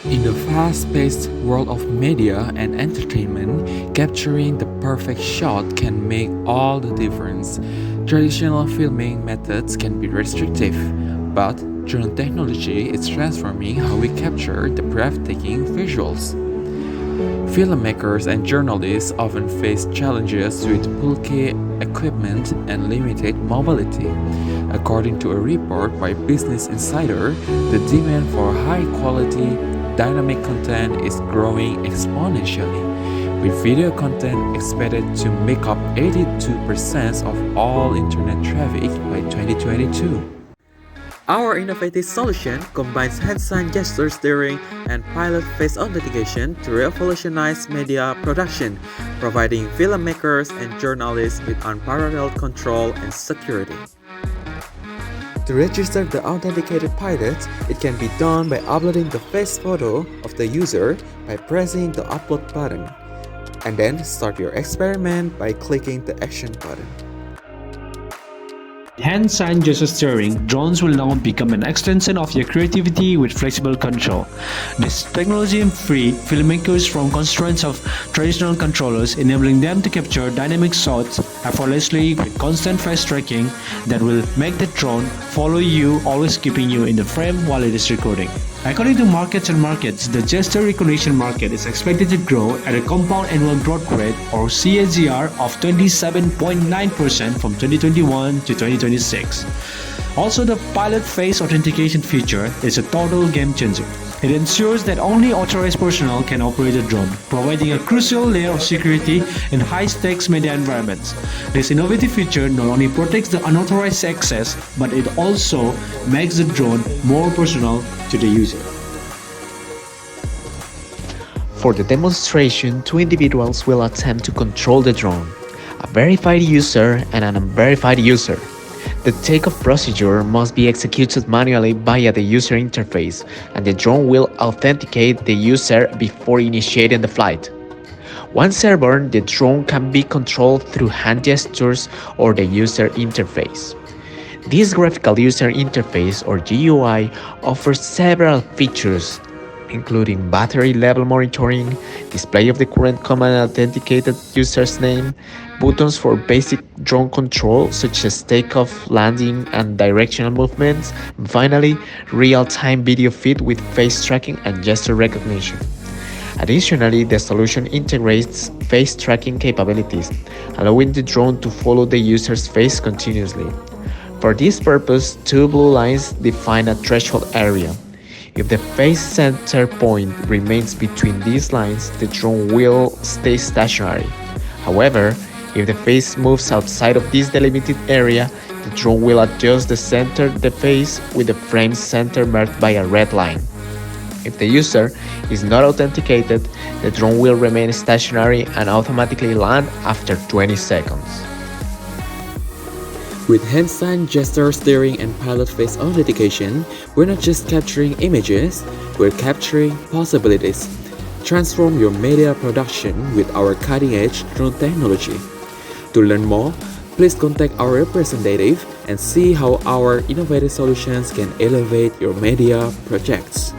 In the fast-paced world of media and entertainment, capturing the perfect shot can make all the difference. Traditional filming methods can be restrictive, but drone technology is transforming how we capture the breathtaking visuals. Filmmakers and journalists often face challenges with bulky equipment and limited mobility. According to a report by Business Insider, the demand for high quality, dynamic content is growing exponentially, with video content expected to make up 82% of all internet traffic by 2022. Our innovative solution combines hand-sign gesture steering and pilot face authentication to revolutionize media production, providing filmmakers and journalists with unparalleled control and security. To register the authenticated pilot, it can be done by uploading the face photo of the user by pressing the upload button, and then start your experiment by clicking the action button. Hand-sign gesture steering, drones will now become an extension of your creativity with flexible control. This technology free filmmakers from constraints of traditional controllers, enabling them to capture dynamic shots effortlessly with constant face tracking that will make the drone follow you, always keeping you in the frame while it is recording. According to Markets and Markets, the gesture recognition market is expected to grow at a compound annual growth rate or CAGR of 27.9% from 2021 to 2026. Also, the pilot face authentication feature is a total game changer. It ensures that only authorized personnel can operate the drone, providing a crucial layer of security in high-stakes media environments. This innovative feature not only protects the unauthorized access, but it also makes the drone more personal to the user. For the demonstration, two individuals will attempt to control the drone, a verified user and an unverified user. The takeoff procedure must be executed manually via the user interface, and the drone will authenticate the user before initiating the flight. Once airborne, the drone can be controlled through hand gestures or the user interface. This graphical user interface, or GUI, offers several features, including battery level monitoring, display of the current command authenticated user's name, buttons for basic drone control such as takeoff, landing, and directional movements, and finally, real-time video feed with face tracking and gesture recognition. Additionally, the solution integrates face tracking capabilities, allowing the drone to follow the user's face continuously. For this purpose, two blue lines define a threshold area. If the face center point remains between these lines, the drone will stay stationary. However, if the face moves outside of this delimited area, the drone will adjust the center of the face with the frame center marked by a red line. If the user is not authenticated, the drone will remain stationary and automatically land after 20 seconds. With hand-sign gesture steering and pilot face authentication, we're not just capturing images, we're capturing possibilities. Transform your media production with our cutting-edge drone technology. To learn more, please contact our representative and see how our innovative solutions can elevate your media projects.